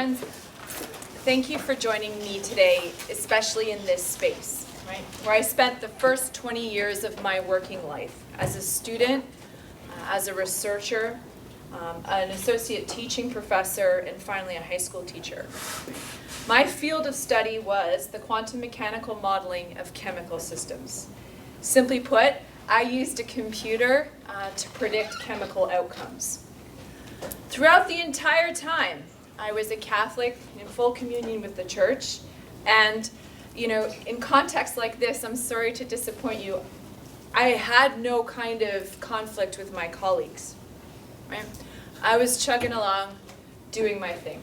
friends, thank you for joining me today, especially in this space, right, where I spent the first 20 years of my working life as a student, as a researcher, an associate teaching professor, and finally a high school teacher. My field of study was the quantum mechanical modeling of chemical systems. Simply put, I used a computer to predict chemical outcomes. Throughout the entire time, I was a Catholic in full communion with the church, and in contexts like this, I'm sorry to disappoint you, I had no kind of conflict with my colleagues. Right? I was chugging along, doing my thing.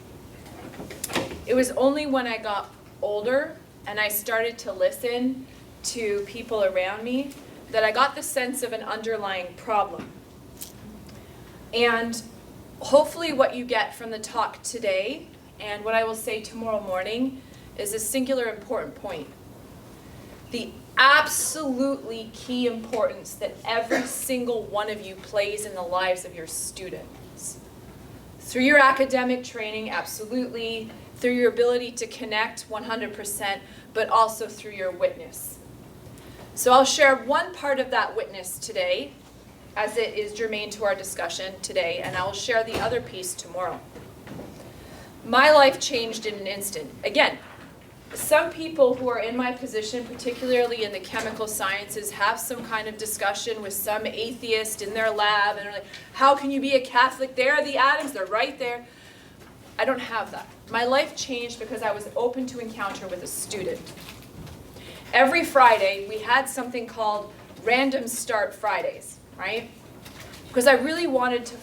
It was only when I got older and I started to listen to people around me that I got the sense of an underlying problem. And hopefully what you get from the talk today and what I will say tomorrow morning is a singular important point. The absolutely key importance that every single one of you plays in the lives of your students. Through your academic training, absolutely, through your ability to connect 100%, but also through your witness. So I'll share one part of that witness today, as it is germane to our discussion today, and I will share the other piece tomorrow. My life changed in an instant. Again, some people who are in my position, particularly in the chemical sciences, have some kind of discussion with some atheist in their lab, and they're like, how can you be a Catholic? There are the atoms, they're right there. I don't have that. My life changed because I was open to encounter with a student. Every Friday, we had something called Random Start Fridays, right? Because I really wanted to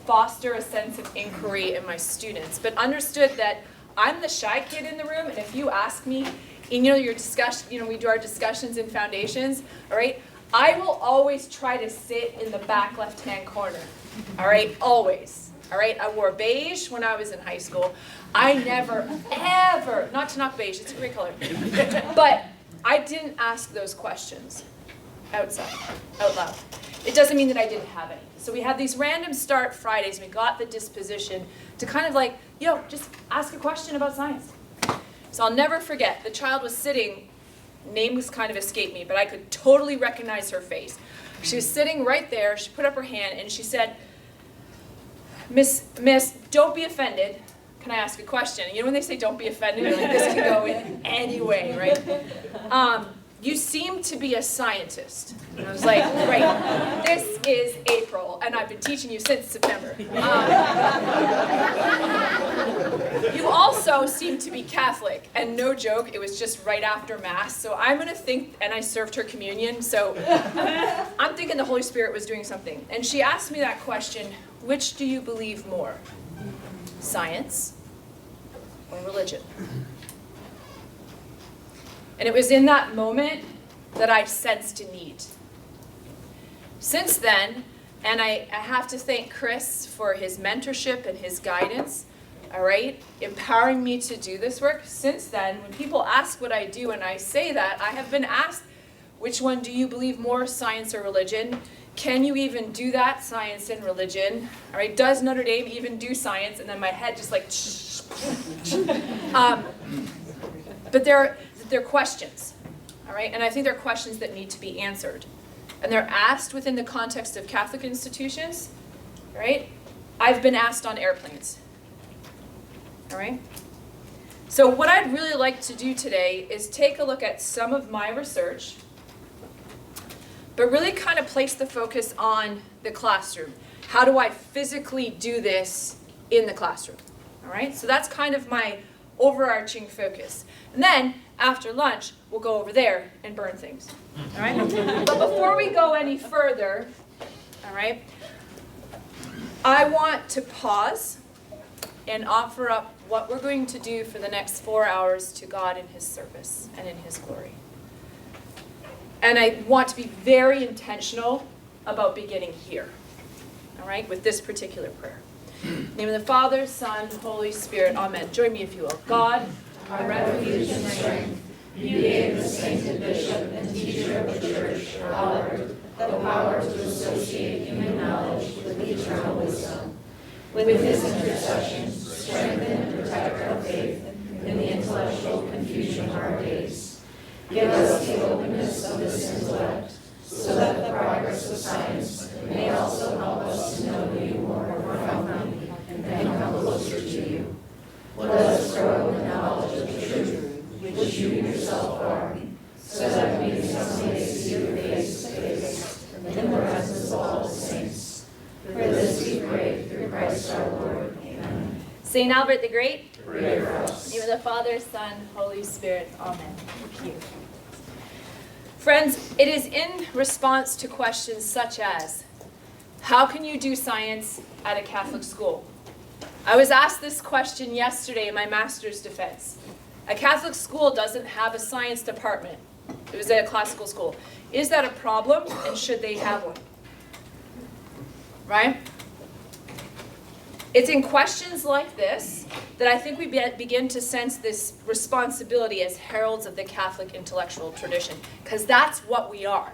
foster a sense of inquiry in my students, but understood that I'm the shy kid in the room, and if you ask me, in your discussion, we do our discussions in foundations, all right? I will always try to sit in the back left-hand corner, all right? Always, all right? I wore beige when I was in high school. I never, ever, not to knock beige, it's a great color, but I didn't ask those questions out loud. It doesn't mean that I didn't have any. So we had these Random Start Fridays, and we got the disposition to kind of like, just ask a question about science. So I'll never forget, the child was sitting, names kind of escaped me, but I could totally recognize her face. She was sitting right there, she put up her hand, and she said, Miss, don't be offended. Can I ask a question? When they say don't be offended, you're like, this can go in any way, right? You seem to be a scientist. And I was like, great, this is April, and I've been teaching you since September. You also seem to be Catholic, and no joke, it was just right after Mass, so I'm going to think, and I served her communion, so I'm thinking the Holy Spirit was doing something. And she asked me that question, which do you believe more, science or religion? And it was in that moment that I sensed a need. Since then, and I have to thank Chris for his mentorship and his guidance, all right, empowering me to do this work. Since then, when people ask what I do and I say that, I have been asked, which one do you believe more, science or religion? Can you even do that, science and religion? All right, does Notre Dame even do science? And then my head just like, but they're questions, all right? And I think they're questions that need to be answered. And they're asked within the context of Catholic institutions, right? I've been asked on airplanes, all right? So what I'd really like to do today is take a look at some of my research, but really kind of place the focus on the classroom. How do I physically do this in the classroom, all right? So that's kind of my overarching focus. And then, after lunch, we'll go over there and burn things, all right? But before we go any further, all right, I want to pause and offer up what we're going to do for the next 4 hours to God in His service and in His glory. And I want to be very intentional about beginning here, all right, with this particular prayer. In the name of the Father, Son, Holy Spirit, Amen. Join me if you will. God, our refuge and strength, you gave the sainted bishop and teacher of the church, Albert, the power to associate human knowledge with eternal wisdom. With his intercession, strengthen and protect Give us the openness of this intellect, so that the progress of science may also help us to know you more profoundly and come closer to you. Let us grow in the knowledge of the truth, which you yourself are, so that we may someday see you face to face in the presence of all the saints. For this we pray through Christ our Lord. Amen. St. Albert the Great, Pray for us. in the name of the Father, Son, Holy Spirit. Amen. Thank you. Friends, it is in response to questions such as, how can you do science at a Catholic school? I was asked this question yesterday in my master's defense. A Catholic school doesn't have a science department. It was at a classical school. Is that a problem, and should they have one? Right? It's in questions like this that I think we begin to sense this responsibility as heralds of the Catholic intellectual tradition, because that's what we are.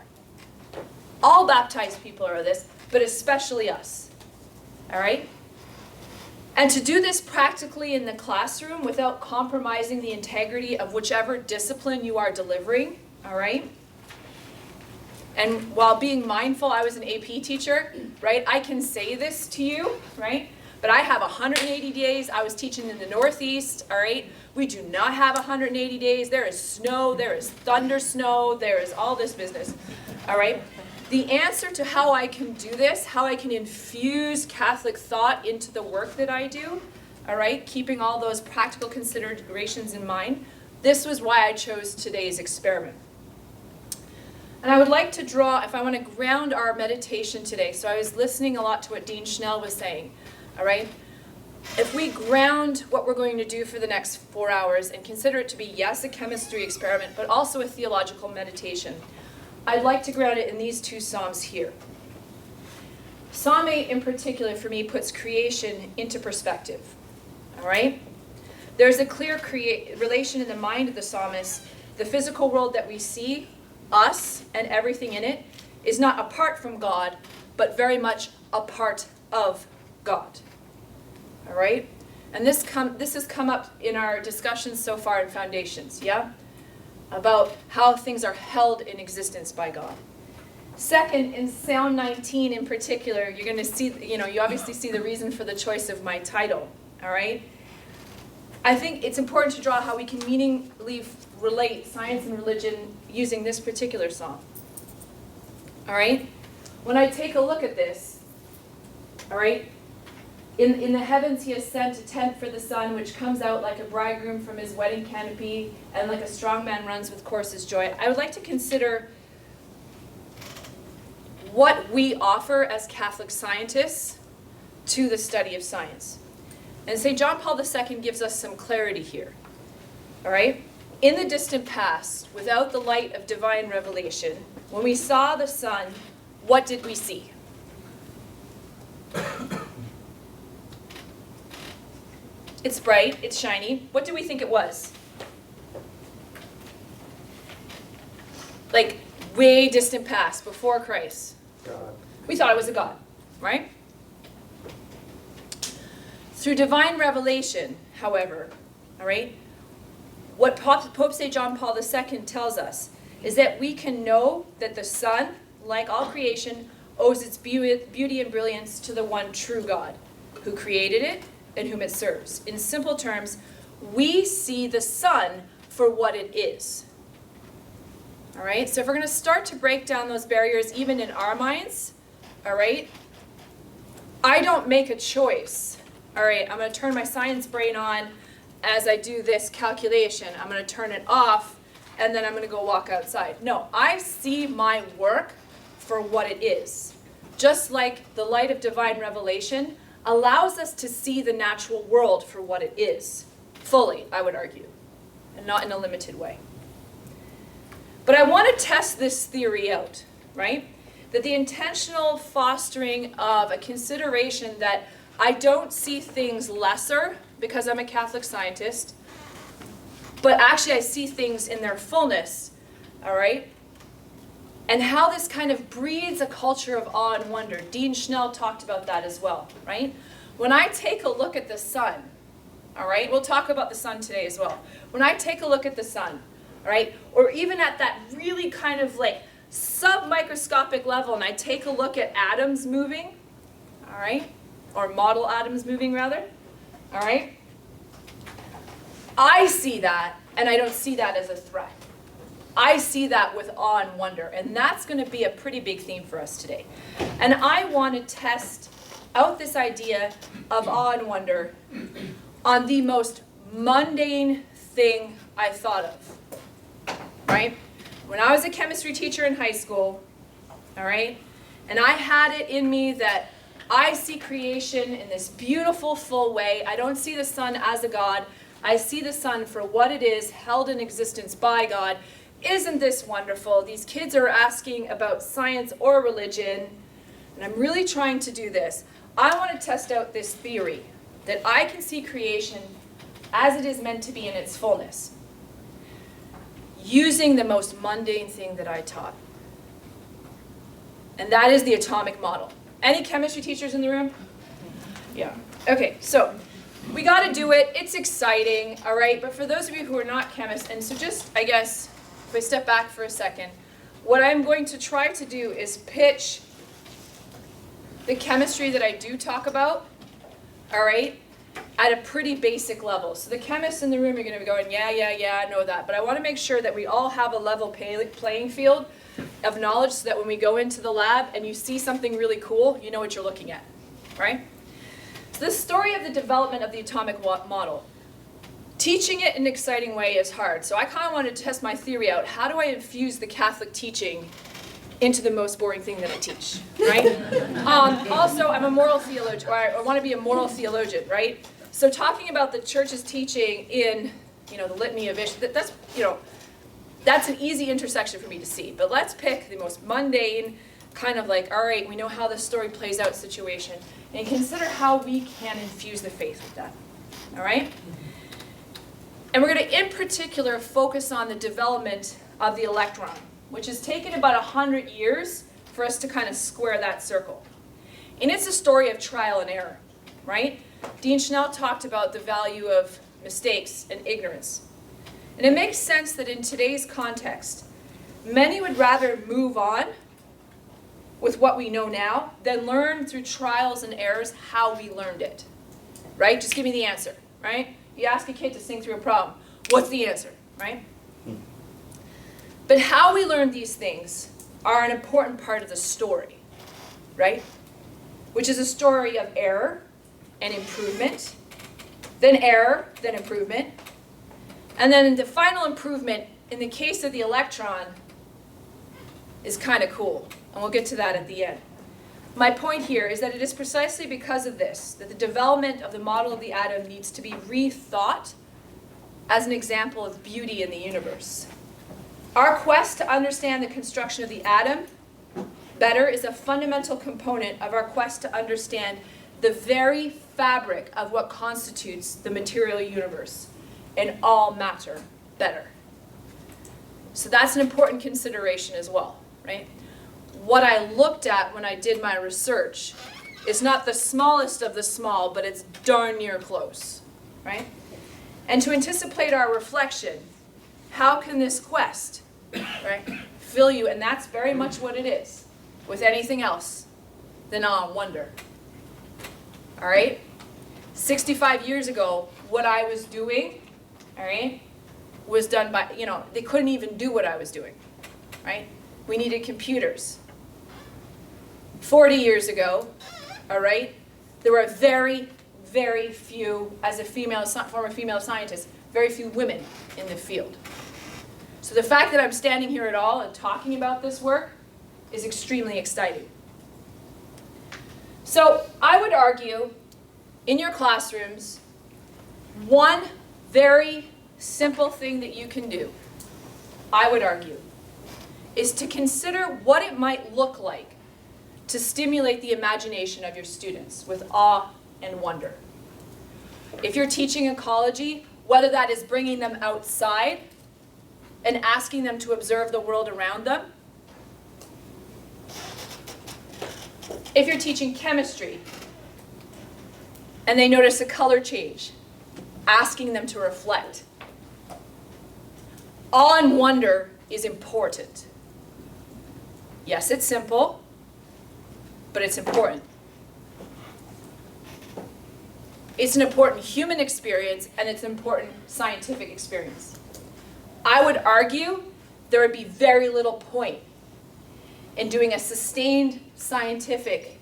All baptized people are this, but especially us. All right? And to do this practically in the classroom without compromising the integrity of whichever discipline you are delivering, all right? And while being mindful, I was an AP teacher, right? I can say this to you, right? But I have 180 days. I was teaching in the Northeast, all right? We do not have 180 days. There is snow, there is thunder snow, there is all this business, all right? The answer to how I can do this, how I can infuse Catholic thought into the work that I do, all right, keeping all those practical considerations in mind, this was why I chose today's experiment. And I would like to draw, if I want to ground our meditation today, so I was listening a lot to what Dean Schnell was saying, all right? If we ground what we're going to do for the next 4 hours and consider it to be, yes, a chemistry experiment, but also a theological meditation, I'd like to ground it in these two Psalms here. Psalm 8 in particular for me puts creation into perspective, all right? There's a clear relation in the mind of the psalmist. The physical world that we see, us and everything in it, is not apart from God, but very much a part of God, all right? And this has come up in our discussions so far in Foundations, yeah? About how things are held in existence by God. Second, in Psalm 19 in particular, you're going to see, you obviously see the reason for the choice of my title, all right? I think it's important to draw how we can meaningfully relate science and religion using this particular psalm, all right? When I take a look at this, all right, in the heavens he has sent a tent for the sun, which comes out like a bridegroom from his wedding canopy, and like a strong man runs with courses joy. I would like to consider what we offer as Catholic scientists to the study of science. And St. John Paul II gives us some clarity here, all right? In the distant past, without the light of divine revelation, when we saw the sun, what did we see? It's bright, it's shiny. What do we think it was? Like, way distant past, before Christ. God. We thought it was a god, right? Through divine revelation, however, all right, what Pope St. John Paul II tells us is that we can know that the sun, like all creation, owes its beauty and brilliance to the one true God who created it and whom it serves. In simple terms, we see the sun for what it is. All right, so if we're going to start to break down those barriers even in our minds, all right, I don't make a choice. All right, I'm going to turn my science brain on as I do this calculation. I'm going to turn it off, and then I'm going to go walk outside. No, I see my work for what it is. Just like the light of divine revelation allows us to see the natural world for what it is, fully, I would argue, and not in a limited way. But I want to test this theory out, right? That the intentional fostering of a consideration that I don't see things lesser because I'm a Catholic scientist, but actually I see things in their fullness, all right? And how this kind of breeds a culture of awe and wonder. Dean Schnell talked about that as well, right? When I take a look at the sun, all right, we'll talk about the sun today as well. When I take a look at the sun, all right? Or even at that really kind of like sub-microscopic level, and I take a look at atoms moving, all right? Or model atoms moving, rather, all right? I see that, and I don't see that as a threat. I see that with awe and wonder, and that's going to be a pretty big theme for us today. And I want to test out this idea of awe and wonder on the most mundane thing I thought of, right? When I was a chemistry teacher in high school, all right, and I had it in me that I see creation in this beautiful, full way. I don't see the sun as a god. I see the sun for what it is, held in existence by God. Isn't this wonderful? These kids are asking about science or religion, and I'm really trying to do this. I want to test out this theory that I can see creation as it is meant to be in its fullness, using the most mundane thing that I taught. And that is the atomic model. Any chemistry teachers in the room? Yeah. Okay, so we got to do it. It's exciting, all right? But for those of you who are not chemists, and so just, I guess, if I step back for a second, what I'm going to try to do is pitch the chemistry that I do talk about, all right, at a pretty basic level. So the chemists in the room are going to be going, yeah, I know that. But I want to make sure that we all have a level playing field of knowledge so that when we go into the lab and you see something really cool, you know what you're looking at, right? So the story of the development of the atomic model. Teaching it in an exciting way is hard. So I kind of wanted to test my theory out. How do I infuse the Catholic teaching into the most boring thing that I teach, right? Also, I'm a moral theologian, or I want to be a moral theologian, right? So talking about the church's teaching in, the litany of issues, that's an easy intersection for me to see. But let's pick the most mundane, kind of like, all right, we know how this story plays out situation, and consider how we can infuse the faith with that, all right? And we're going to, in particular, focus on the development of the electron, which has taken about 100 years for us to kind of square that circle. And it's a story of trial and error, right? Dean Schnell talked about the value of mistakes and ignorance. And it makes sense that in today's context, many would rather move on with what we know now than learn through trials and errors how we learned it, right? Just give me the answer, right? You ask a kid to sing through a problem. What's the answer, right? But how we learn these things are an important part of the story, right? Which is a story of error and improvement, then error, then improvement. And then the final improvement, in the case of the electron, is kind of cool. And we'll get to that at the end. My point here is that it is precisely because of this that the development of the model of the atom needs to be rethought as an example of beauty in the universe. Our quest to understand the construction of the atom better is a fundamental component of our quest to understand the very fabric of what constitutes the material universe and all matter better. So that's an important consideration as well, right? What I looked at when I did my research is not the smallest of the small, but it's darn near close, right? And to anticipate our reflection, how can this quest, right, fill you? And that's very much what it is with anything else than awe and wonder. All right? 65 years ago, what I was doing, all right, was done by, they couldn't even do what I was doing, right? We needed computers. 40 years ago, all right, there were very, very few, as a former female scientist, very few women in the field. So the fact that I'm standing here at all and talking about this work is extremely exciting. So I would argue, in your classrooms, one very simple thing that you can do, I would argue, is to consider what it might look like to stimulate the imagination of your students with awe and wonder. If you're teaching ecology, whether that is bringing them outside and asking them to observe the world around them, if you're teaching chemistry and they notice a color change, asking them to reflect, Awe and wonder is important. Yes, it's simple, but it's important. It's an important human experience, and it's an important scientific experience. I would argue there would be very little point in doing a sustained scientific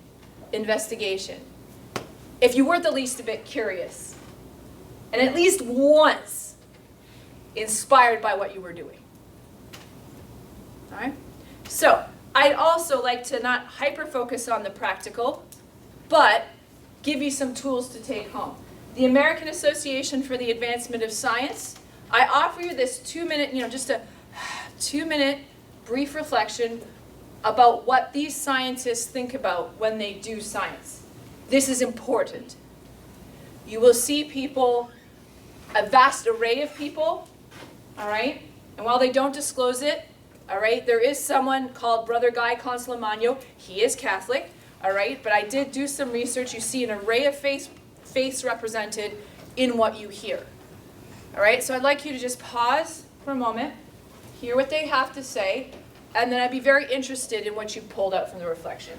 investigation if you weren't the least a bit curious, and at least once inspired by what you were doing. All right? So, I'd also like to not hyper-focus on the practical, but give you some tools to take home. The American Association for the Advancement of Science, I offer you this 2-minute, just a 2-minute brief reflection about what these scientists think about when they do science. This is important. You will see people, a vast array of people, all right? And while they don't disclose it, all right, there is someone called Brother Guy Consolmagno. He is Catholic, all right? But I did do some research. You see an array of faiths represented in what you hear. All right, so I'd like you to just pause for a moment, hear what they have to say, and then I'd be very interested in what you pulled out from the reflection.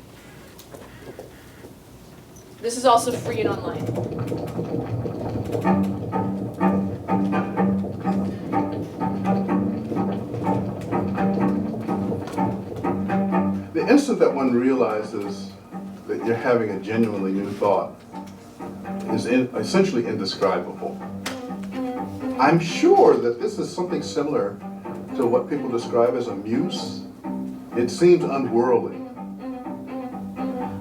This is also free and online. The instant that one realizes that you're having a genuinely new thought is essentially indescribable. I'm sure that this is something similar to what people describe as a muse. It seems unworldly.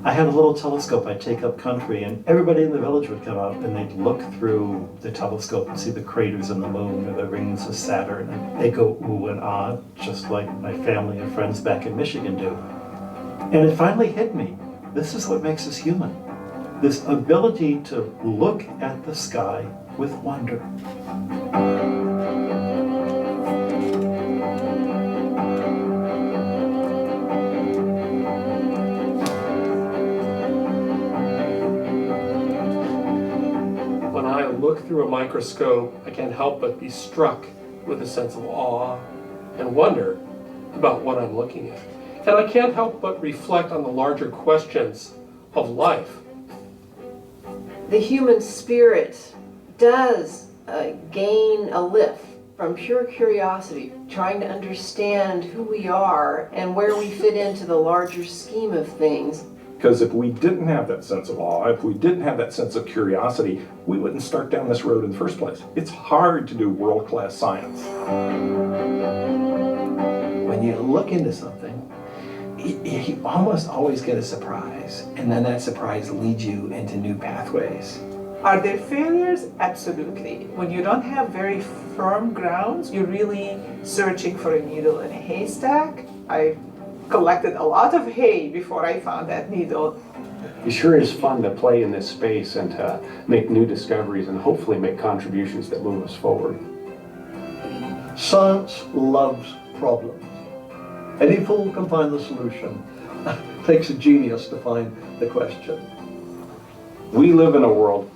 I had a little telescope I'd take up country, and everybody in the village would come out and they'd look through the telescope and see the craters in the moon or the rings of Saturn, and they'd go ooh and ah, just like my family and friends back in Michigan do. And it finally hit me. This is what makes us human. This ability to look at the sky with wonder. When I look through a microscope, I can't help but be struck with a sense of awe and wonder about what I'm looking at. And I can't help but reflect on the larger questions of life. The human spirit does gain a lift from pure curiosity, trying to understand who we are and where we fit into the larger scheme of things. Because if we didn't have that sense of awe, if we didn't have that sense of curiosity, we wouldn't start down this road in the first place. It's hard to do world-class science. When you look into something, you almost always get a surprise, and then that surprise leads you into new pathways. Are there failures? Absolutely. When you don't have very firm grounds, you're really searching for a needle in a haystack. I collected a lot of hay before I found that needle. It sure is fun to play in this space and to make new discoveries and hopefully make contributions that move us forward. Science loves problems. Any fool can find the solution. It takes a genius to find the question. We live in a world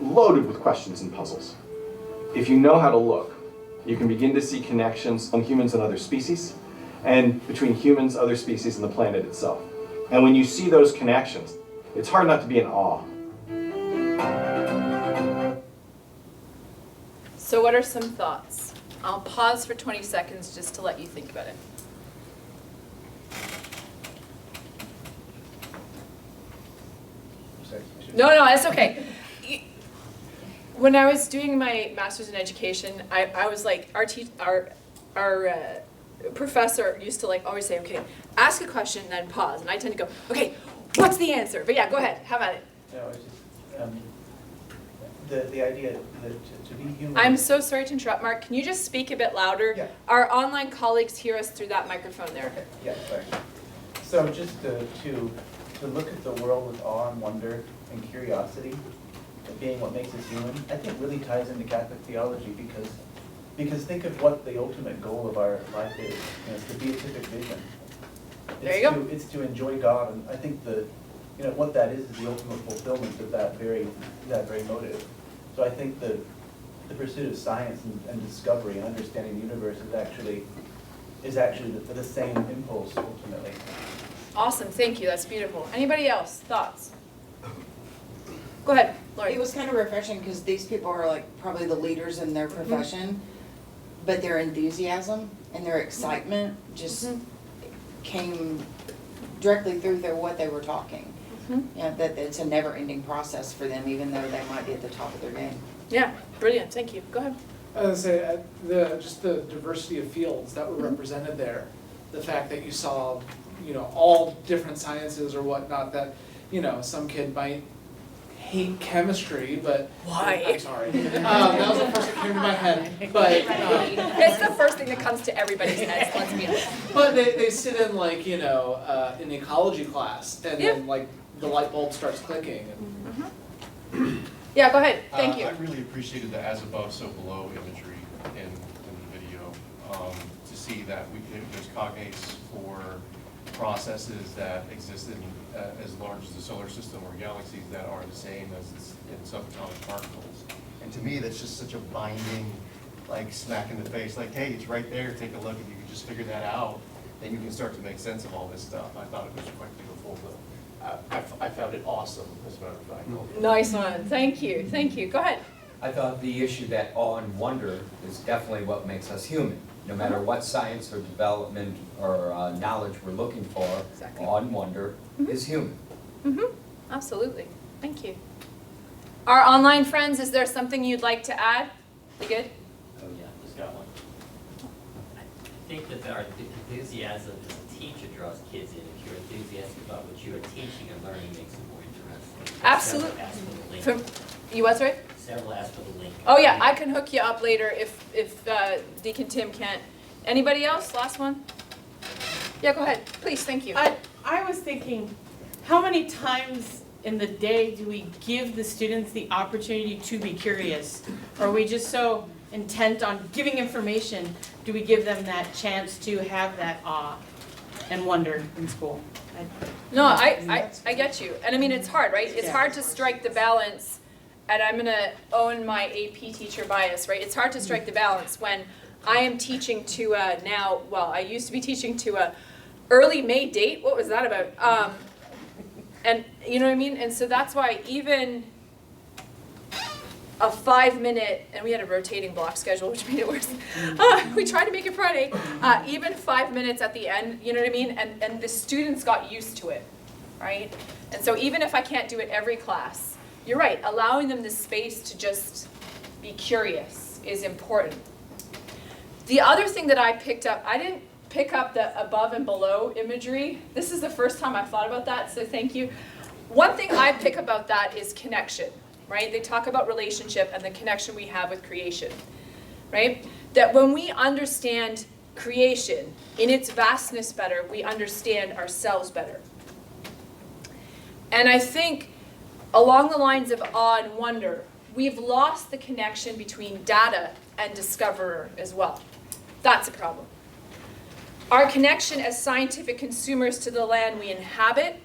loaded with questions and puzzles. If you know how to look, you can begin to see connections among humans and other species, and between humans, other species, and the planet itself. And when you see those connections, it's hard not to be in awe. So what are some thoughts? I'll pause for 20 seconds just to let you think about it. No, that's okay. When I was doing my master's in education, I was like, our professor used to like always say, okay, ask a question and then pause. And I tend to go, okay, what's the answer? But yeah, go ahead, have at it. No, it's just, the idea that to be human. I'm so sorry to interrupt, Mark. Can you just speak a bit louder? Yeah. Our online colleagues hear us through that microphone there. Okay. Yeah, sorry. So just to look at the world with awe and wonder and curiosity, being what makes us human, I think really ties into Catholic theology because think of what the ultimate goal of our life is. It's the beatific vision. There you go. It's to enjoy God, and I think what that is the ultimate fulfillment of that very motive. So I think that the pursuit of science and discovery and understanding the universe is actually the same impulse ultimately. Awesome, thank you, that's beautiful. Anybody else, thoughts? Go ahead, Lori. It was kind of refreshing because these people are like probably the leaders in their profession, but their enthusiasm and their excitement just came directly through what they were talking. Yeah, that it's a never-ending process for them, even though they might be at the top of their game. Yeah, brilliant, thank you. Go ahead. I was gonna say, just the diversity of fields that were represented there, the fact that you saw, all different sciences or whatnot, that, some kid might hate chemistry, but. Why? I'm sorry. That was the first that came to my head, but. It's the first thing that comes to everybody's head, let's be honest. But they sit in like, in the ecology class, and then like the light bulb starts clicking. And Yeah, go ahead, thank you. I really appreciated the as above, so below imagery in the video, to see that there's cognates for processes that exist in as large as the solar system or galaxies that are the same as in subatomic particles. And to me, that's just such a binding, like smack in the face, like, hey, it's right there, take a look. If you can just figure that out, then you can start to make sense of all this stuff. I thought it was quite beautiful, but I found it awesome, as a matter of fact. Nice one, thank you, go ahead. I thought the issue that awe and wonder is definitely what makes us human. No matter what science or development or knowledge we're looking for, awe and wonder is human. Absolutely, thank you. Our online friends, is there something you'd like to add? We good? Oh yeah, just got one. I think that our enthusiasm as a teacher draws kids in. If you're enthusiastic about what you are teaching and learning, makes it more interesting. Absolutely. Several asked for the link. You what, sorry? Several asked for the link. Oh yeah, I can hook you up later if Deacon Tim can't. Anybody else? Last one? Yeah, go ahead. Please, thank you. I was thinking, how many times in the day do we give the students the opportunity to be curious? Or are we just so intent on giving information, do we give them that chance to have that awe and wonder in school? No, I get you. And I mean, it's hard, right? It's hard to strike the balance, and I'm gonna own my AP teacher bias, right? It's hard to strike the balance when I am teaching to I used to be teaching to a early May date. What was that about? And you know what I mean? And so that's why even a 5-minute, and we had a rotating block schedule, which made it worse. We tried to make it Friday. Even 5 minutes at the end, you know what I mean? And the students got used to it, right? And so even if I can't do it every class, you're right, allowing them the space to just be curious is important. The other thing that I picked up, I didn't pick up the above and below imagery. This is the first time I've thought about that, so thank you. One thing I pick about that is connection, right? They talk about relationship and the connection we have with creation, right? That when we understand creation in its vastness better, we understand ourselves better. And I think along the lines of awe and wonder, we've lost the connection between data and discoverer as well. That's a problem. Our connection as scientific consumers to the land we inhabit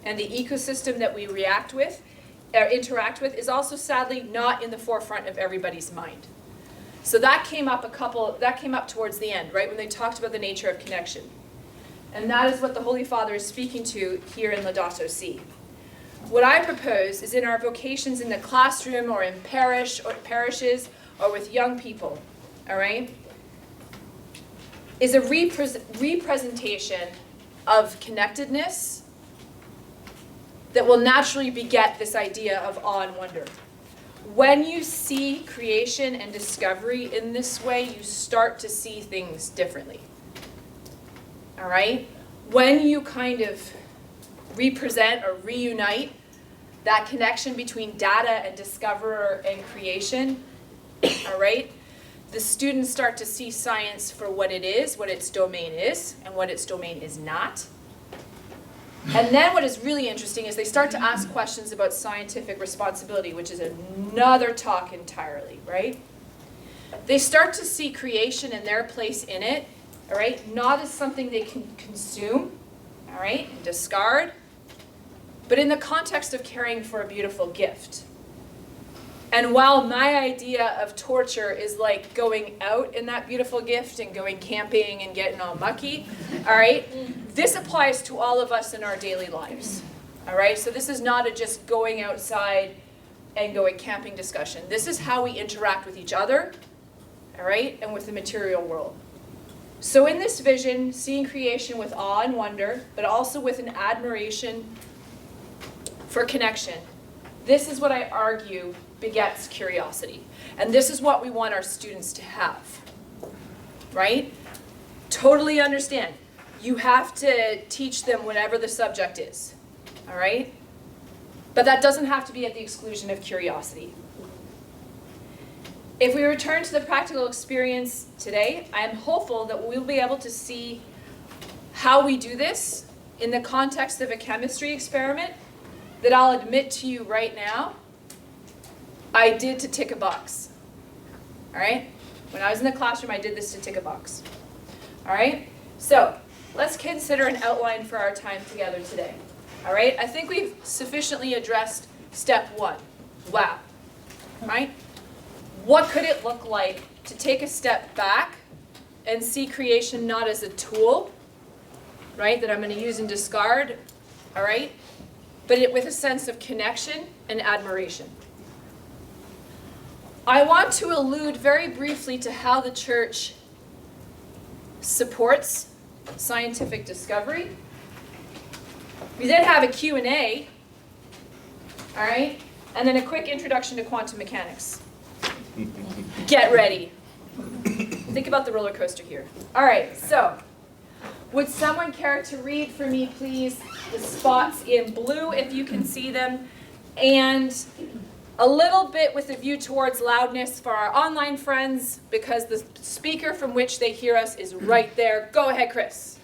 and the ecosystem that we interact with is also sadly not in the forefront of everybody's mind. So that came up towards the end, right, when they talked about the nature of connection. And that is what the Holy Father is speaking to here in Laudato Si. What I propose is in our vocations in the classroom or in parishes or with young people, all right, is a representation of connectedness that will naturally beget this idea of awe and wonder. When you see creation and discovery in this way, you start to see things differently. All right? When you kind of represent or reunite that connection between data and discoverer and creation, all right, the students start to see science for what it is, what its domain is, and what its domain is not. And then what is really interesting is they start to ask questions about scientific responsibility, which is another talk entirely, right? They start to see creation and their place in it, all right, not as something they can consume, all right, and discard, but in the context of caring for a beautiful gift. And while my idea of torture is like going out in that beautiful gift and going camping and getting all mucky, all right, this applies to all of us in our daily lives, all right? So this is not a just going outside and going camping discussion. This is how we interact with each other, all right, and with the material world. So in this vision, seeing creation with awe and wonder, but also with an admiration for connection, this is what I argue begets curiosity. And this is what we want our students to have, right? Totally understand. You have to teach them whatever the subject is, all right? But that doesn't have to be at the exclusion of curiosity. If we return to the practical experience today, I am hopeful that we'll be able to see how we do this in the context of a chemistry experiment that I'll admit to you right now, I did to tick a box. All right? When I was in the classroom, I did this to tick a box. All right? So let's consider an outline for our time together today. All right? I think we've sufficiently addressed step 1, lab. Right? What could it look like to take a step back and see creation not as a tool, right, that I'm going to use and discard, all right, but with a sense of connection and admiration. I want to allude very briefly to how the church supports scientific discovery. We then have a Q&A, all right, and then a quick introduction to quantum mechanics. Get ready. Think about the roller coaster here. All right, so would someone care to read for me, please, the spots in blue, if you can see them, and a little bit with a view towards loudness for our online friends, because the speaker from which they hear us is right there. Go ahead, Chris.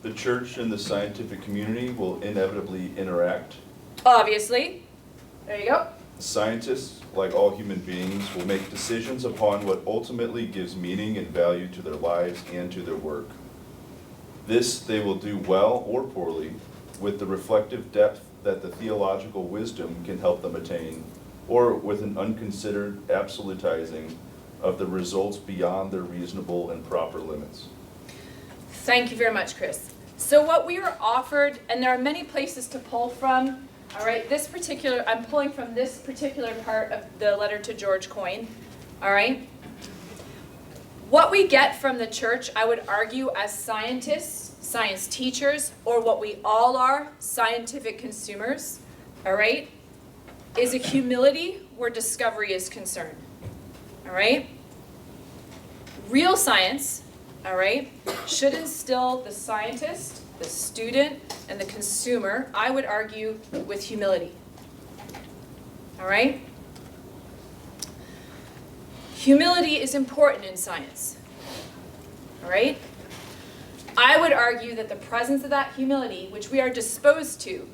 The church and the scientific community will inevitably interact. Obviously. There you go. Scientists, like all human beings, will make decisions upon what ultimately gives meaning and value to their lives and to their work. This they will do well or poorly, with the reflective depth that the theological wisdom can help them attain, or with an unconsidered absolutizing of the results beyond their reasonable and proper limits. Thank you very much, Chris. So what we were offered, and there are many places to pull from, all right, I'm pulling from this particular part of the letter to George Coyne, all right? What we get from the church, I would argue, as scientists, science teachers, or what we all are, scientific consumers, all right, is a humility where discovery is concerned, all right? Real science, all right, should instill the scientist, the student, and the consumer, I would argue, with humility. All right? Humility is important in science. All right? I would argue that the presence of that humility, which we are disposed to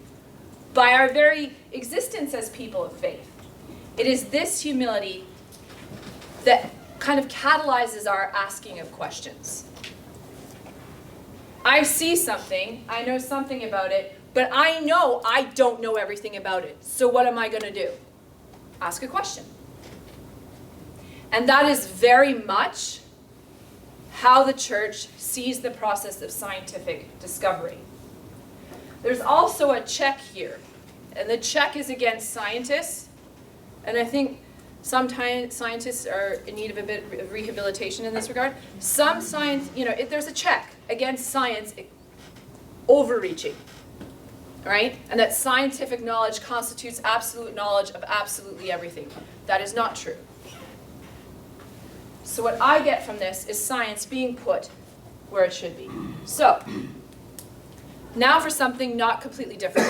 by our very existence as people of faith, it is this humility that kind of catalyzes our asking of questions. I see something, I know something about it, but I know I don't know everything about it. So what am I going to do? Ask a question. And that is very much how the church sees the process of scientific discovery. There's also a check here, and the check is against scientists, and I think sometimes scientists are in need of a bit of rehabilitation in this regard. Some science, there's a check against science overreaching, right? And that scientific knowledge constitutes absolute knowledge of absolutely everything. That is not true. So what I get from this is science being put where it should be. So, now for something not completely different.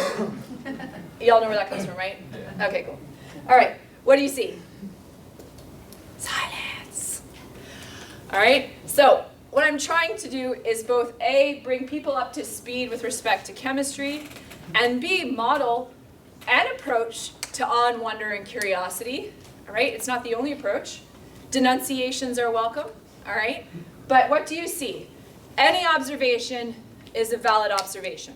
Y'all know where that comes from, right? Yeah. Okay, cool. All right, what do you see? Silence. All right, so what I'm trying to do is both A, bring people up to speed with respect to chemistry, and B, model an approach to awe and wonder and curiosity. All right, it's not the only approach. Denunciations are welcome, all right? But what do you see? Any observation is a valid observation.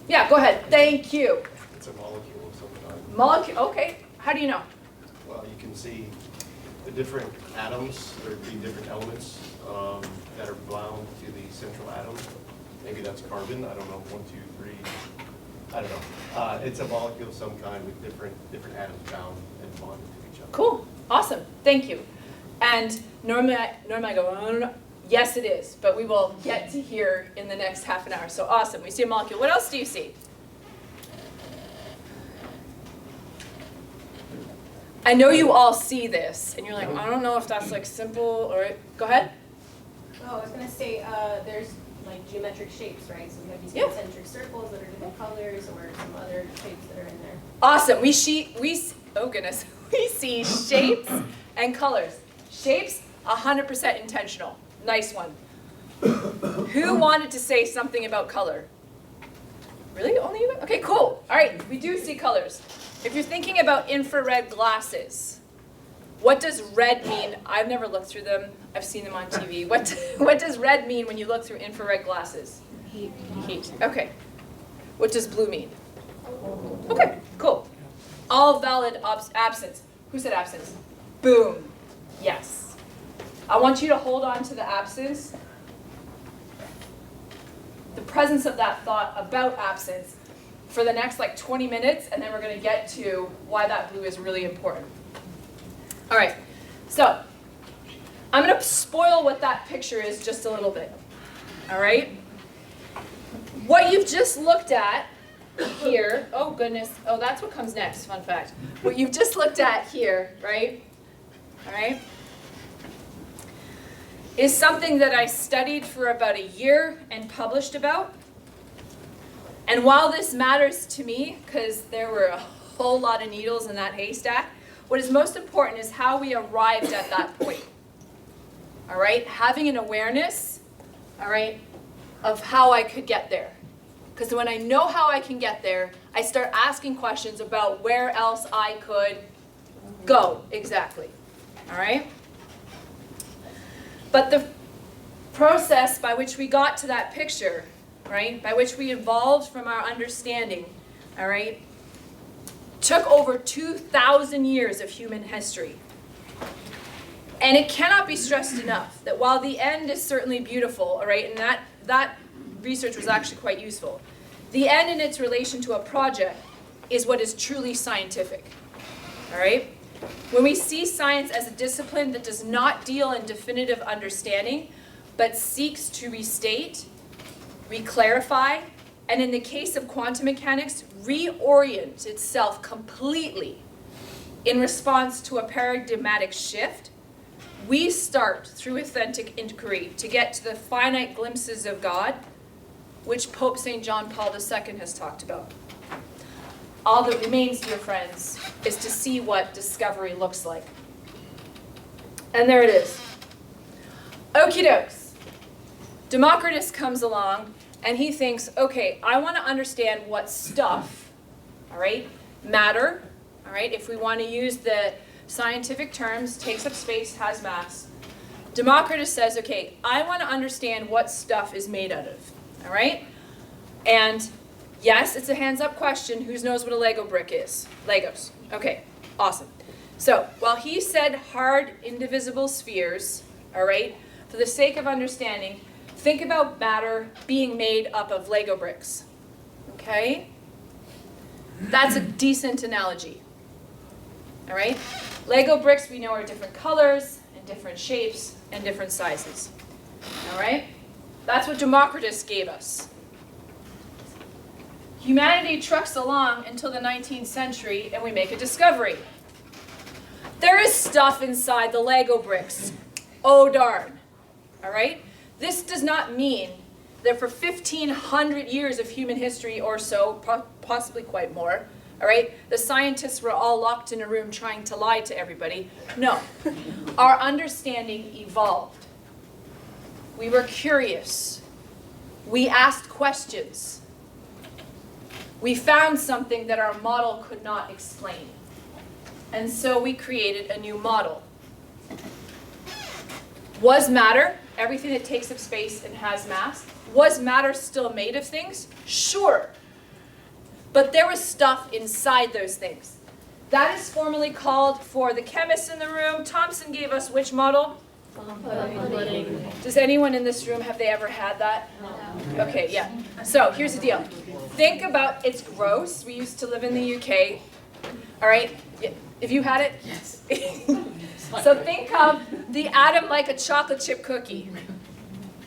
Yeah, go ahead. Thank you. It's a molecule of some kind. Molecule, okay, how do you know? Well, you can see the different atoms, or the different elements that are bound to the central atom. Maybe that's carbon, I don't know, 1, 2, 3, I don't know. It's a molecule of some kind with different atoms bound and bonded to each other. Cool, awesome, thank you. And normally I go, oh, no. Yes it is, but we will get to hear in the next half an hour. So awesome, we see a molecule. What else do you see? I know you all see this, and you're like, I don't know if that's like simple or, go ahead. Oh, I was gonna say, there's like geometric shapes, right? So you have these concentric circles that are different colors, or some other shapes that are in there. Awesome, oh goodness, we see shapes and colors. Shapes, 100% intentional. Nice one. Who wanted to say something about color? Really? Only you? Okay, cool. All right, we do see colors. If you're thinking about infrared glasses, what does red mean? I've never looked through them. I've seen them on TV. What does red mean when you look through infrared glasses? Heat. Heat. Okay. What does blue mean? Okay, cool. All valid absence. Who said absence? Boom. Yes. I want you to hold on to the absence, the presence of that thought about absence for the next like 20 minutes, and then we're going to get to why that blue is really important. All right, so I'm going to spoil what that picture is just a little bit. All right? What you've just looked at here, oh goodness, oh that's what comes next, fun fact. What you've just looked at here, right? All right? Is something that I studied for about a year and published about. And while this matters to me, because there were a whole lot of needles in that haystack, what is most important is how we arrived at that point. All right? Having an awareness, all right, of how I could get there. Because when I know how I can get there, I start asking questions about where else I could go exactly. All right? But the process by which we got to that picture, right, by which we evolved from our understanding, all right, took over 2,000 years of human history. And it cannot be stressed enough that while the end is certainly beautiful, all right, and that research was actually quite useful, the end in its relation to a project is what is truly scientific, all right? When we see science as a discipline that does not deal in definitive understanding, but seeks to restate, reclarify, and in the case of quantum mechanics, reorient itself completely in response to a paradigmatic shift, we start through authentic inquiry to get to the finite glimpses of God, which Pope St. John Paul II has talked about. All that remains, dear friends, is to see what discovery looks like. And there it is. Okie dokes. Democritus comes along and he thinks, okay, I want to understand what stuff, all right, matter, all right, if we want to use the scientific terms, takes up space, has mass. Democritus says, okay, I want to understand what stuff is made out of, all right? And yes, it's a hands-up question. Who knows what a Lego brick is? Legos. Okay, awesome. So, while he said hard, indivisible spheres, all right, for the sake of understanding, think about matter being made up of Lego bricks, okay? That's a decent analogy, all right? Lego bricks, we know, are different colors and different shapes and different sizes, all right? That's what Democritus gave us. Humanity trucks along until the 19th century, and we make a discovery. There is stuff inside the Lego bricks. Oh darn. All right? This does not mean that for 1,500 years of human history or so, possibly quite more, all right, the scientists were all locked in a room trying to lie to everybody. No. Our understanding evolved. We were curious. We asked questions. We found something that our model could not explain. And so we created a new model. Was matter, everything that takes up space and has mass, was matter still made of things? Sure. But there was stuff inside those things. That is formally called, for the chemists in the room, Thomson gave us which model? Does anyone in this room, have they ever had that? No. Okay, yeah. So here's the deal. Think about, it's gross. We used to live in the UK. All right? If you had it? Yes. So think of the atom like a chocolate chip cookie.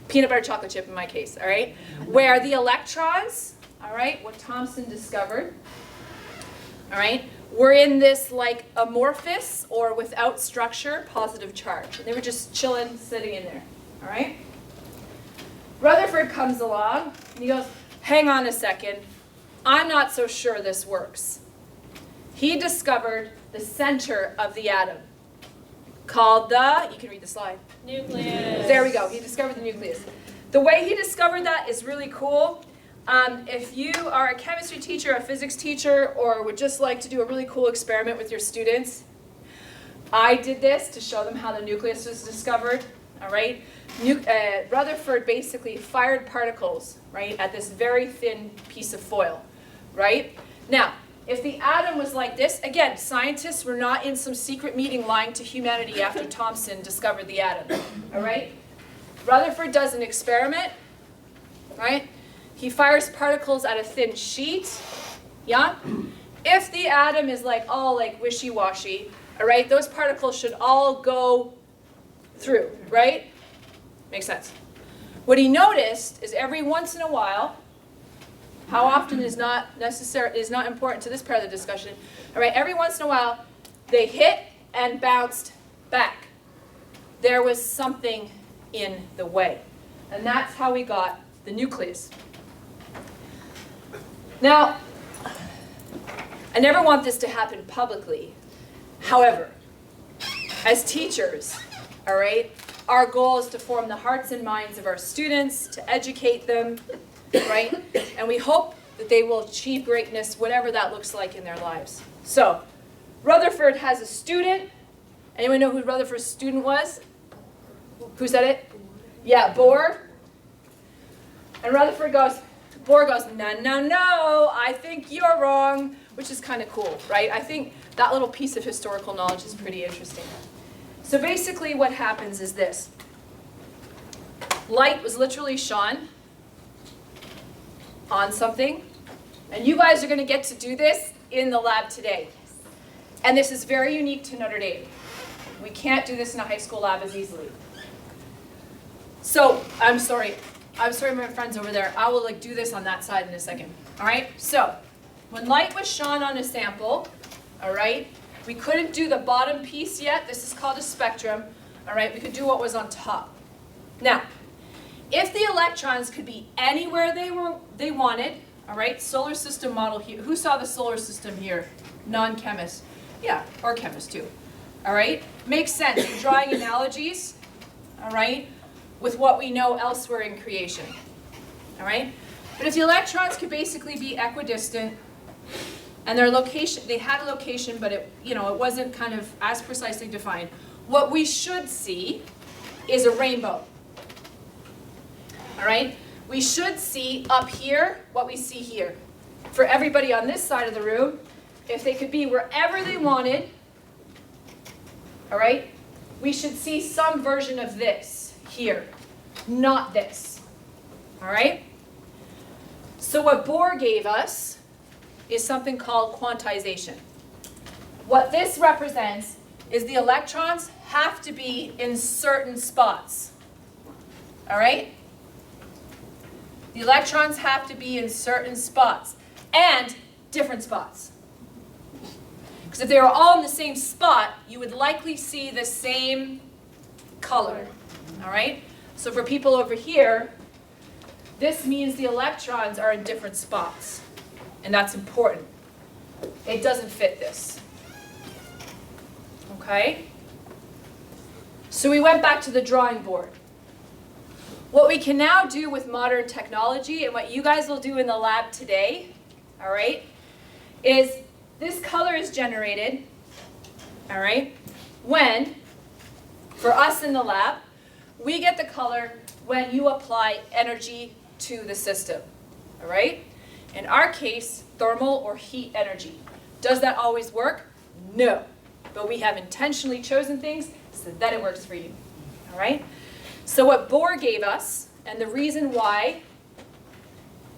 Peanut butter chocolate chip in my case, all right? Where the electrons, all right, what Thomson discovered, all right, were in this like amorphous or without structure positive charge. And they were just chilling, sitting in there, all right? Rutherford comes along and he goes, hang on a second, I'm not so sure this works. He discovered the center of the atom called the, you can read the slide. Nucleus. There we go, he discovered the nucleus. The way he discovered that is really cool. If you are a chemistry teacher, a physics teacher, or would just like to do a really cool experiment with your students, I did this to show them how the nucleus was discovered, all right? Rutherford basically fired particles, right, at this very thin piece of foil, right? Now, if the atom was like this, again, scientists were not in some secret meeting lying to humanity after Thomson discovered the atom, all right? Rutherford does an experiment, right? He fires particles at a thin sheet, yeah? If the atom is like all like wishy-washy, all right, those particles should all go through, right? Makes sense. What he noticed is every once in a while, how often is not important to this part of the discussion, all right, every once in a while, they hit and bounced back. There was something in the way. And that's how we got the nucleus. Now, I never want this to happen publicly. However, as teachers, all right, our goal is to form the hearts and minds of our students, to educate them, right? And we hope that they will achieve greatness, whatever that looks like in their lives. So, Rutherford has a student. Anyone know who Rutherford's student was? Who said it? Yeah, Bohr. And Rutherford goes, Bohr goes, no, I think you're wrong, which is kind of cool, right? I think that little piece of historical knowledge is pretty interesting. So basically what happens is this. Light was literally shone on something, and you guys are going to get to do this in the lab today. And this is very unique to Notre Dame. We can't do this in a high school lab as easily. So, I'm sorry my friends over there, I will do this on that side in a second. All right, so when light was shone on a sample, all right, we couldn't do the bottom piece yet. This is called a spectrum. All right, we could do what was on top. Now, if the electrons could be anywhere they wanted, all right, solar system model here. Who saw the solar system here? Non-chemists. Yeah, or chemists too. All right, makes sense. We're drawing analogies, all right, with what we know elsewhere in creation. All right, but if the electrons could basically be equidistant, and their location, they had a location, but it wasn't kind of as precisely defined. What we should see is a rainbow. All right? We should see up here what we see here. For everybody on this side of the room, if they could be wherever they wanted, all right, we should see some version of this here, not this. All right? So what Bohr gave us is something called quantization. What this represents is the electrons have to be in certain spots. All right? The electrons have to be in certain spots and different spots. Because if they were all in the same spot, you would likely see the same color. All right? So for people over here, this means the electrons are in different spots. And that's important. It doesn't fit this. Okay? So we went back to the drawing board. What we can now do with modern technology, and what you guys will do in the lab today, all right, is this color is generated, all right, when, for us in the lab, we get the color when you apply energy to the system, all right? In our case, thermal or heat energy. Does that always work? No. But we have intentionally chosen things so that it works for you. All right? So what Bohr gave us, and the reason why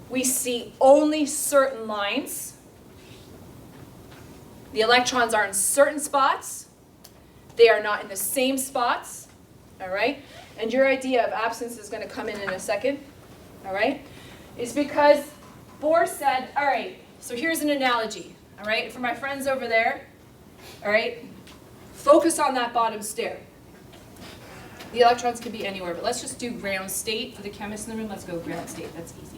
we see only certain lines, the electrons are in certain spots, they are not in the same spots, all right? And your idea of absence is going to come in a second, all right? Is because Bohr said, all right, so here's an analogy, all right? For my friends over there, all right, focus on that bottom stair. The electrons can be anywhere, but let's just do ground state. For the chemists in the room, let's go ground state. That's easy.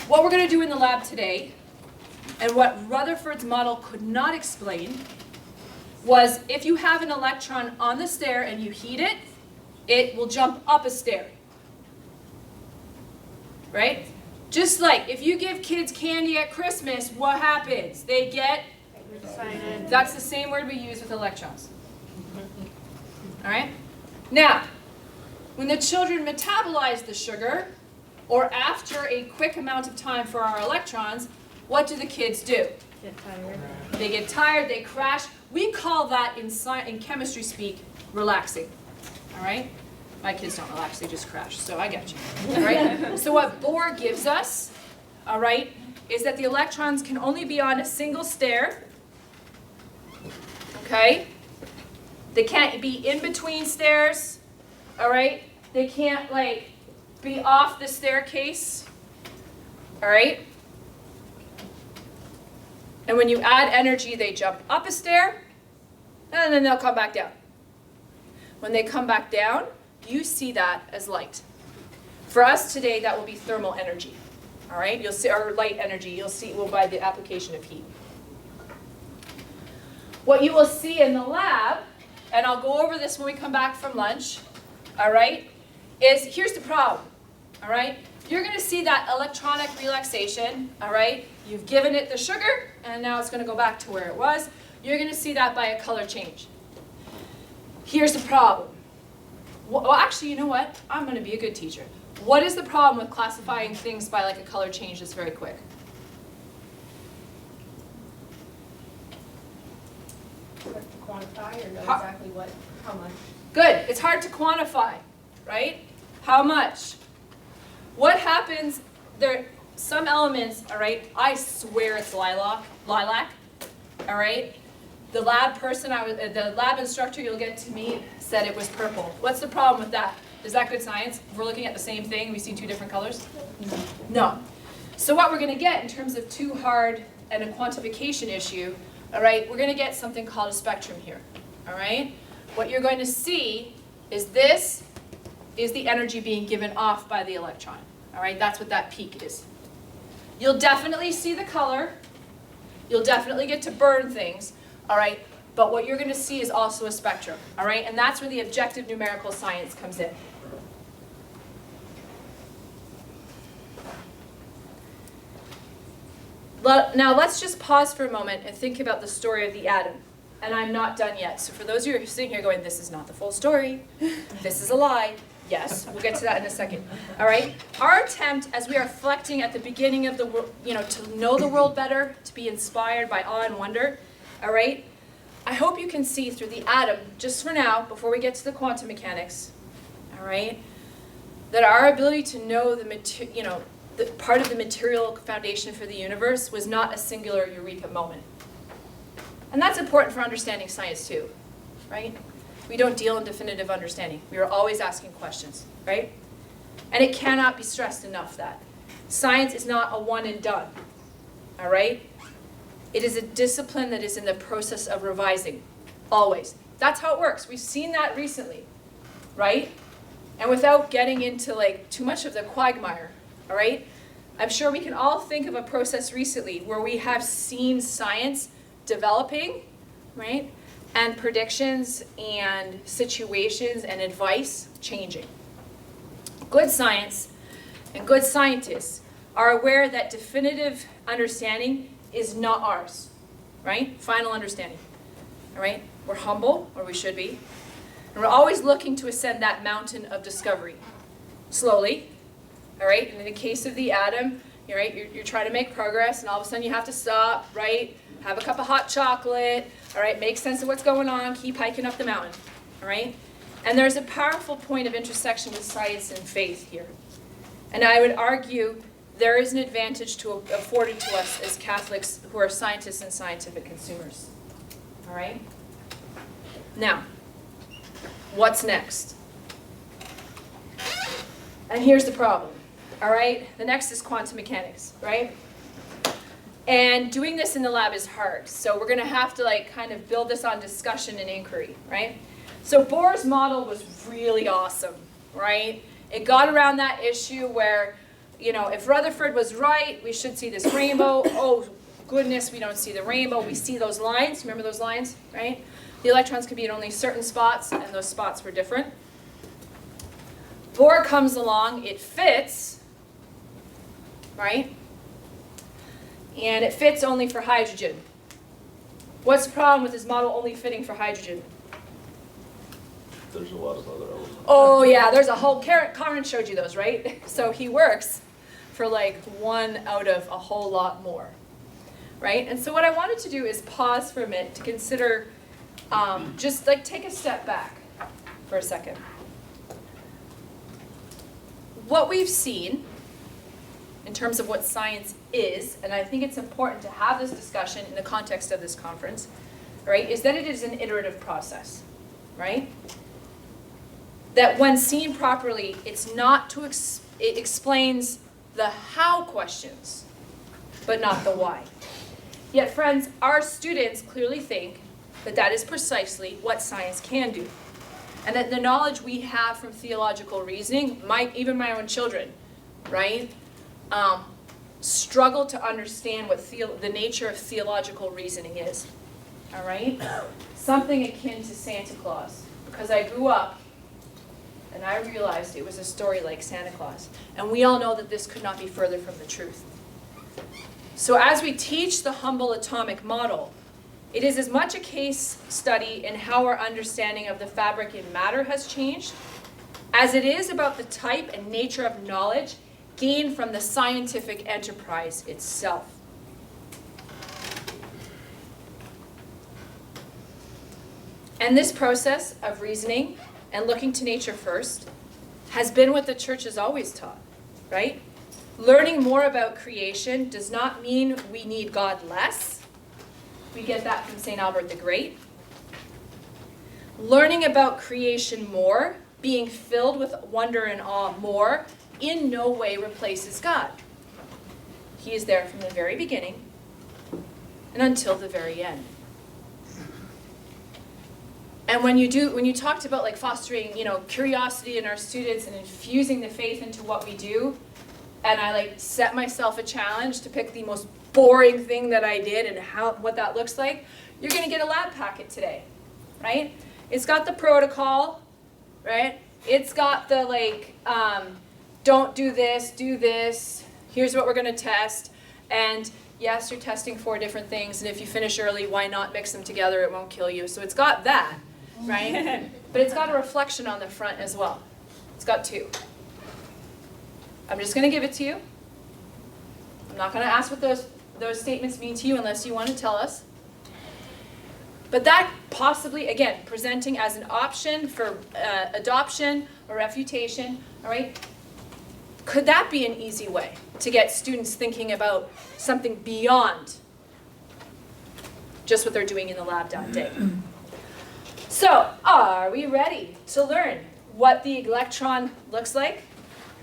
What we're going to do in the lab today, and what Rutherford's model could not explain, was if you have an electron on the stair and you heat it, it will jump up a stair. Right? Just like if you give kids candy at Christmas, what happens? They get excited. That's the same word we use with electrons. All right? Now, when the children metabolize the sugar, or after a quick amount of time for our electrons, what do the kids do? Get tired. They get tired, they crash. We call that in chemistry speak relaxing. All right? My kids don't relax, they just crash, so I get you. All right? So what Bohr gives us, all right, is that the electrons can only be on a single stair. Okay? They can't be in between stairs. All right? They can't like be off the staircase. All right? And when you add energy, they jump up a stair, and then they'll come back down. When they come back down, you see that as light. For us today, that will be thermal energy. All right? You'll see, or light energy. You'll see well, by the application of heat. What you will see in the lab, and I'll go over this when we come back from lunch, all right, is here's the problem, all right? You're going to see that electronic relaxation, all right? You've given it the sugar, and now it's going to go back to where it was. You're going to see that by a color change. Here's the problem. Well, actually, you know what? I'm going to be a good teacher. What is the problem with classifying things by like a color change that's very quick? Hard to quantify or know exactly how much? Good. It's hard to quantify, right? How much? What happens? There, some elements. All right. I swear it's lilac. All right. The lab person, the lab instructor you'll get to meet said it was purple. What's the problem with that? Is that good science? If we're looking at the same thing, we see two different colors? No. So what we're going to get in terms of too hard and a quantification issue, all right, we're going to get something called a spectrum here. All right? What you're going to see is this is the energy being given off by the electron. All right? That's what that peak is. You'll definitely see the color. You'll definitely get to burn things. All right? But what you're going to see is also a spectrum. All right? And that's where the objective numerical science comes in. Now let's just pause for a moment and think about the story of the atom. And I'm not done yet. So for those of you who are sitting here going, this is not the full story, this is a lie. Yes, we'll get to that in a second. All right? Our attempt, as we are reflecting at the beginning of the world, to know the world better, to be inspired by awe and wonder, all right? I hope you can see through the atom, just for now, before we get to the quantum mechanics, all right, that our ability to know the part of the material foundation for the universe was not a singular eureka moment. And that's important for understanding science too, right? We don't deal in definitive understanding. We are always asking questions, right? And it cannot be stressed enough that science is not a one and done, all right? It is a discipline that is in the process of revising, always. That's how it works. We've seen that recently, right? And without getting into like too much of the quagmire, all right? I'm sure we can all think of a process recently where we have seen science developing, right? And predictions and situations and advice changing. Good science and good scientists are aware that definitive understanding is not ours, right? Final understanding, all right? We're humble, or we should be, and we're always looking to ascend that mountain of discovery, slowly, all right? And in the case of the atom, you're trying to make progress, and all of a sudden you have to stop, right? have a cup of hot chocolate, all right, make sense of what's going on, keep hiking up the mountain, all right? And there's a powerful point of intersection with science and faith here. And I would argue there is an advantage afforded to us as Catholics who are scientists and scientific consumers, all right? Now, what's next? And here's the problem, all right? The next is quantum mechanics, right? And doing this in the lab is hard, so we're gonna have to like kind of build this on discussion and inquiry, right? So Bohr's model was really awesome, right? It got around that issue where, you know, if Rutherford was right, we should see this rainbow. Oh, goodness, we don't see the rainbow. We see those lines. Remember those lines, right? The electrons could be in only certain spots, and those spots were different. Bohr comes along. It fits, right? And it fits only for hydrogen. What's the problem with his model only fitting for hydrogen? There's a lot of other elements. Oh yeah, there's a whole, Karen showed you those, right? So he works for like 1 out of a whole lot more, right? And so what I wanted to do is pause for a minute to consider, just like take a step back for a second. What we've seen in terms of what science is, and I think it's important to have this discussion in the context of this conference, right, is that it is an iterative process, right? That when seen properly, it's not to, it explains the how questions, but not the why. Yet friends, our students clearly think that that is precisely what science can do. And that the knowledge we have from theological reasoning, even my own children, right, struggle to understand what the nature of theological reasoning is, all right? Something akin to Santa Claus, because I grew up and I realized it was a story like Santa Claus. And we all know that this could not be further from the truth. So as we teach the humble atomic model, it is as much a case study in how our understanding of the fabric in matter has changed, as it is about the type and nature of knowledge gained from the scientific enterprise itself. And this process of reasoning and looking to nature first has been what the church has always taught, right? Learning more about creation does not mean we need God less. We get that from St. Albert the Great. Learning about creation more, being filled with wonder and awe more, in no way replaces God. He is there from the very beginning and until the very end. And when you talked about like fostering, you know, curiosity in our students and infusing the faith into what we do, and I like set myself a challenge to pick the most boring thing that I did and what that looks like, you're gonna get a lab packet today, right? It's got the protocol, right? It's got the like, don't do this, do this, here's what we're gonna test, and yes, you're testing 4 different things, and if you finish early, why not mix them together, it won't kill you. So it's got that, right? But it's got a reflection on the front as well. It's got 2. I'm just gonna give it to you. I'm not gonna ask what those statements mean to you unless you want to tell us. But that possibly, again, presenting as an option for adoption or refutation, all right? Could that be an easy way to get students thinking about something beyond just what they're doing in the lab that day? So, are we ready to learn what the electron looks like?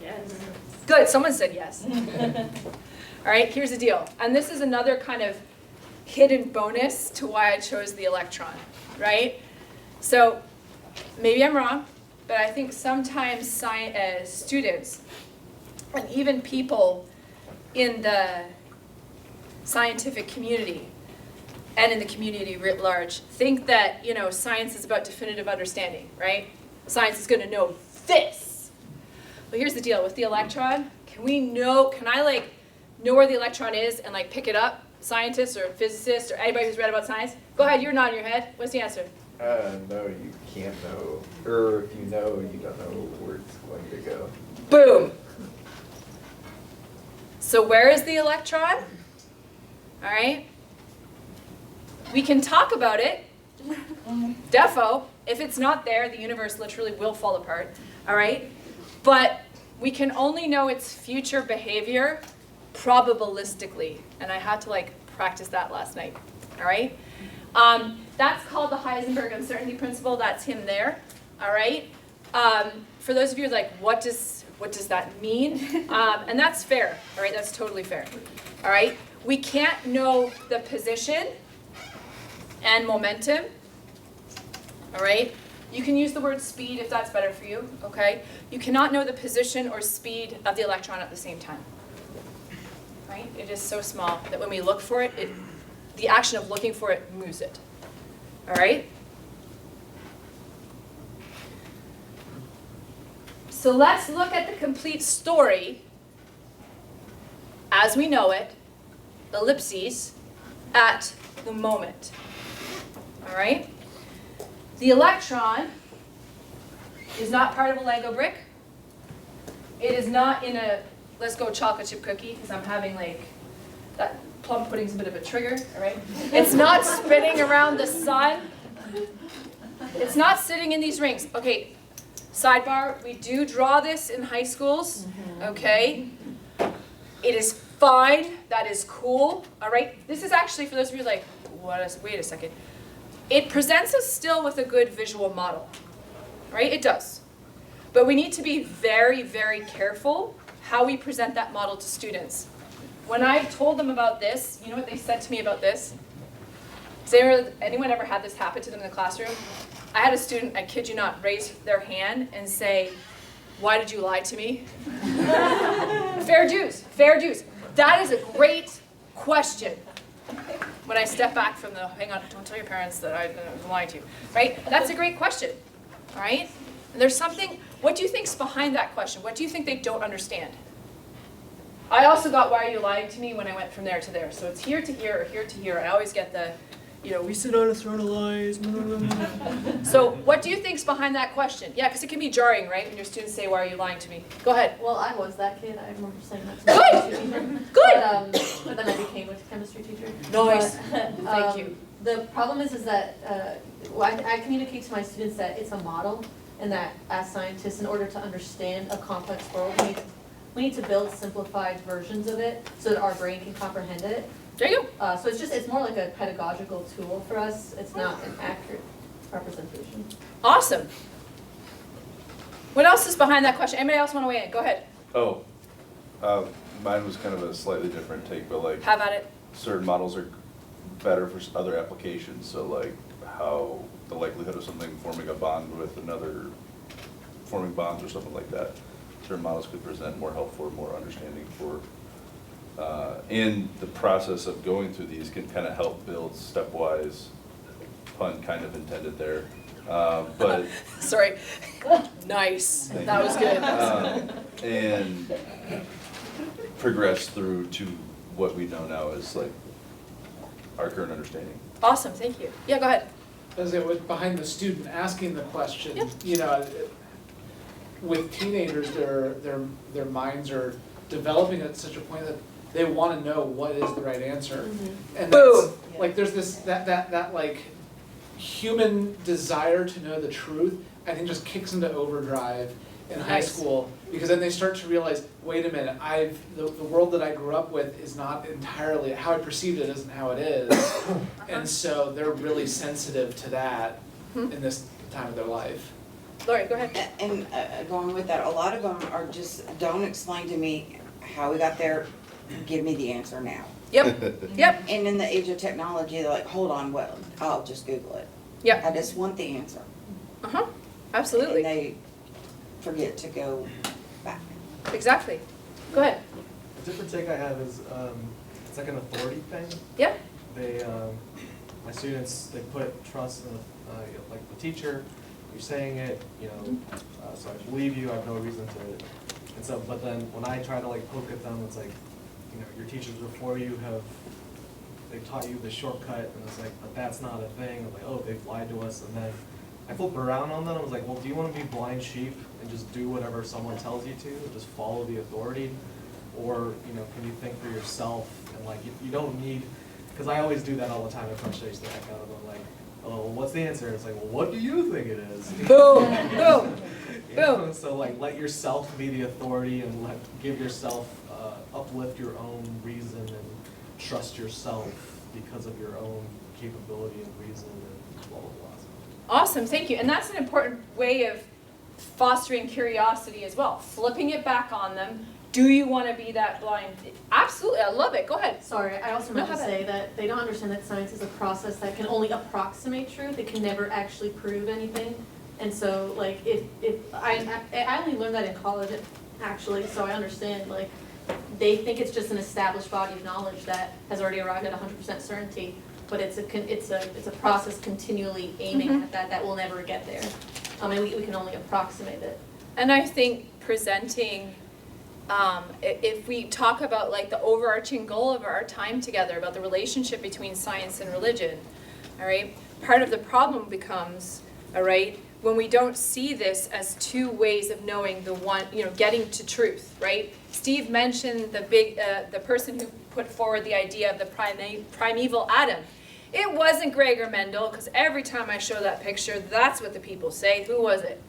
Yes. Good, someone said yes. All right, here's the deal. And this is another kind of hidden bonus to why I chose the electron, right? So maybe I'm wrong, but I think sometimes students and even people in the scientific community and in the community writ large think that, you know, science is about definitive understanding, right? Science is going to know this. But here's the deal with the electron. Can I like know where the electron is and like pick it up? Scientists or physicists or anybody who's read about science? Go ahead, you're nodding your head. What's the answer? No, you can't know. Or if you know, you don't know where it's going to go. Boom. So where is the electron? All right. We can talk about it, defo. If it's not there, the universe literally will fall apart, all right? But we can only know its future behavior probabilistically. And I had to like practice that last night, all right? That's called the Heisenberg uncertainty principle. That's him there, all right? For those of you like, what does that mean? And that's fair, all right? That's totally fair, all right? We can't know the position and momentum, all right? You can use the word speed if that's better for you, okay? You cannot know the position or speed of the electron at the same time, right? It is so small that when we look for it, the action of looking for it moves it, all right? So let's look at the complete story as we know it, ellipses, at the moment, all right? The electron is not part of a Lego brick. It is not in a, let's go chocolate chip cookie, because I'm having like, that plum pudding's a bit of a trigger, all right? It's not spinning around the sun. It's not sitting in these rings. Okay, sidebar, we do draw this in high schools, okay? It is fine, that is cool, all right? This is actually, for those of you like, wait a second. It presents us still with a good visual model, right? It does. But we need to be very, very careful how we present that model to students. When I told them about this, you know what they said to me about this? Has anyone ever had this happen to them in the classroom? I had a student, I kid you not, raise their hand and say, "Why did you lie to me?" Fair dues, fair dues. That is a great question. When I step back from the, hang on, don't tell your parents that I'm lying to you, right? That's a great question, all right? And there's something, what do you think's behind that question? What do you think they don't understand? I also got, "Why are you lying to me?" when I went from there to there. So it's here to here or here to here. I always get the, you know, we sit on a throne of lies. So what do you think's behind that question? Yeah, because it can be jarring, right? When your students say, "Why are you lying to me?" Go ahead. Well, I was that kid. I remember saying that to my chemistry teacher. Good. But then I became a chemistry teacher. Nice. But, Thank you. The problem is that I communicate to my students that it's a model, and that as scientists, in order to understand a complex world, we need to build simplified versions of it so that our brain can comprehend it. There you go. So it's more like a pedagogical tool for us. It's not an accurate representation. Awesome. What else is behind that question? Anybody else want to weigh in? Go ahead. Oh, mine was kind of a slightly different take, but like. Have at it. Certain models are better for other applications, so like how the likelihood of something forming a bond with another, forming bonds or something like that. Certain models could present more helpful, more understanding for, in the process of going through these can kind of help build stepwise, pun kind of intended there, but. Sorry. Nice. That was good. And progress through to what we know now as like our current understanding. Awesome, thank you. Yeah, go ahead. As it was behind the student asking the question, Yep. you know, with teenagers, their minds are developing at such a point that they want to know what is the right answer. And that's, like there's this that like human desire to know the truth, I think just kicks into overdrive in high school, because then they start to realize, wait a minute, the world that I grew up with is not entirely, how I perceived it isn't how it is. And so they're really sensitive to that in this time of their life. Lori, go ahead. And going with that, a lot of them are just, don't explain to me how we got there, give me the answer now. Yep, yep. And in the age of technology, they're like, hold on, well, I'll just Google it. Yep. I just want the answer. Uh-huh, absolutely. And they forget to go back. Exactly. Go ahead. A different take I have is, it's like an authority thing. Yeah. They, my students, they put trust in, like the teacher, you're saying it, you know, so I believe you, I have no reason to, and so, but then when I try to like poke at them, it's like, you know, your teachers before you have, they've taught you the shortcut, and it's like, but that's not a thing. I'm like, oh, they've lied to us, and then I flip around on them. I was like, well, do you want to be blind sheep and just do whatever someone tells you to, and just follow the authority, or you know, can you think for yourself? And like, you don't need because I always do that all the time. I frustrate the heck out of them. Like, oh, what's the answer? It's like, well, what do you think it is? Boom, boom, You know, boom. so like, let yourself be the authority and give yourself, uplift your own reason and trust yourself because of your own capability and reason and blah, blah, blah. Awesome, thank you. And that's an important way of fostering curiosity as well. Flipping it back on them. Do you want to be that blind? Absolutely, I love it. Go ahead. Sorry, I also meant to say that they don't understand that science is a process that can only approximate truth. It can never actually prove anything. And so, like, if I only learned that in college, actually, so I understand, like, they think it's just an established body of knowledge that has already arrived at 100% certainty, but it's a process continually aiming at that will never get there. And we can only approximate it. And I think presenting, if we talk about like the overarching goal of our time together, about the relationship between science and religion, all right, part of the problem becomes, all right, when we don't see this as two ways of knowing the one, getting to truth, right? Steve mentioned the person who put forward the idea of the primeval atom. It wasn't Gregor Mendel, because every time I show that picture, that's what the people say. Who was it?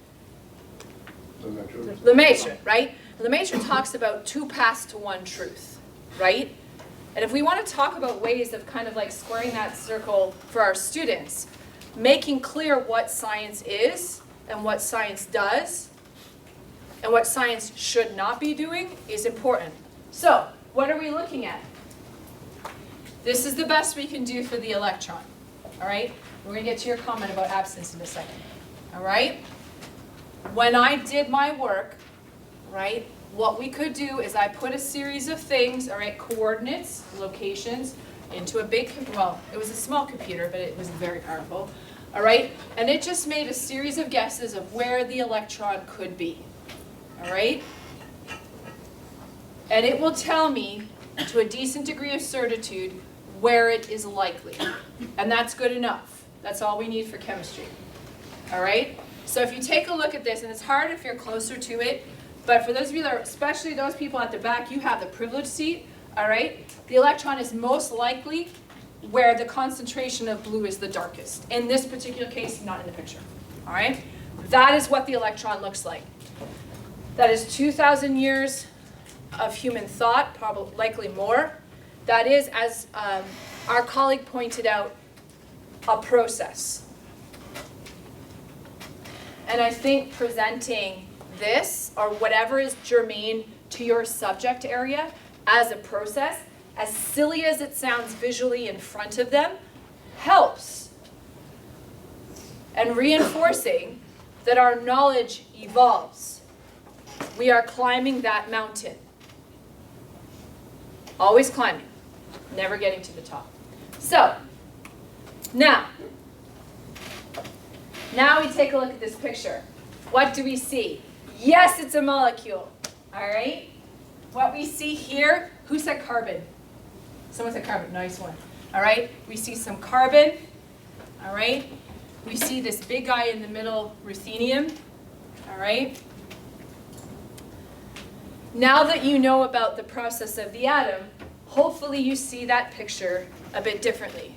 Lemaitre, right? Lemaitre talks about two paths to one truth, right? And if we want to talk about ways of kind of like squaring that circle for our students, making clear what science is and what science does and what science should not be doing is important. So, what are we looking at? This is the best we can do for the electron, all right? We're going to get to your comment about absence in a second, all right? When I did my work, right, what we could do is I put a series of things, all right, coordinates, locations, into a big, well, it was a small computer, but it was very powerful, all right? And it just made a series of guesses of where the electron could be, all right? And it will tell me, to a decent degree of certitude, where it is likely. And that's good enough. That's all we need for chemistry, all right? So if you take a look at this, and it's hard if you're closer to it, but for those of you that are, especially those people at the back, you have the privileged seat, all right? The electron is most likely where the concentration of blue is the darkest. In this particular case, not in the picture, all right? That is what the electron looks like. That is 2,000 years of human thought, probably likely more. That is, as our colleague pointed out, a process. And I think presenting this, or whatever is germane to your subject area, as a process, as silly as it sounds visually in front of them, helps. And reinforcing that our knowledge evolves. We are climbing that mountain. Always climbing, never getting to the top. So, now we take a look at this picture. What do we see? Yes, it's a molecule, all right? What we see here, who said carbon? Someone said carbon, nice one. All right, we see some carbon, all right? We see this big guy in the middle, ruthenium, all right? Now that you know about the process of the atom, hopefully you see that picture a bit differently.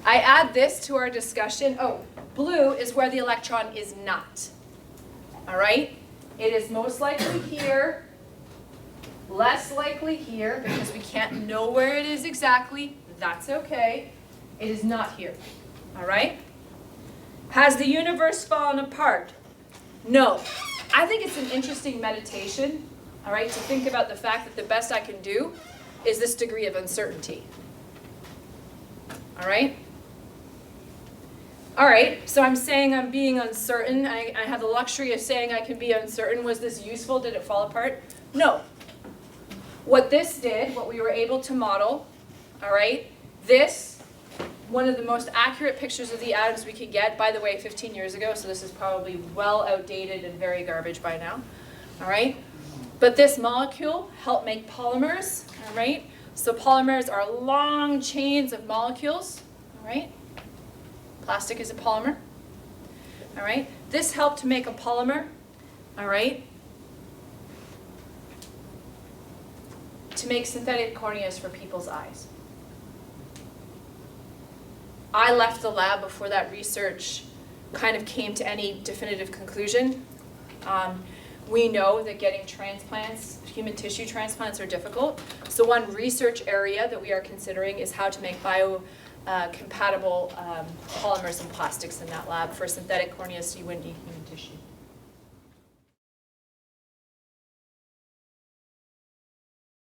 I add this to our discussion. Oh, blue is where the electron is not. All right? It is most likely here, less likely here, because we can't know where it is exactly. That's okay. It is not here. All right? Has the universe fallen apart? No. I think it's an interesting meditation, all right, to think about the fact that the best I can do is this degree of uncertainty. All right? All right, so I'm saying I'm being uncertain. I have the luxury of saying I can be uncertain. Was this useful? Did it fall apart? No. What this did, what we were able to model, all right, this, one of the most accurate pictures of the atoms we could get, by the way, 15 years ago, so this is probably well outdated and very garbage by now, all right? But this molecule helped make polymers, all right? So polymers are long chains of molecules, all right? Plastic is a polymer, all right? This helped to make a polymer, all right? To make synthetic corneas for people's eyes. I left the lab before that research kind of came to any definitive conclusion. We know that getting transplants, human tissue transplants, are difficult. So one research area that we are considering is how to make biocompatible polymers and plastics in that lab. For synthetic cornea, so you wouldn't need human tissue.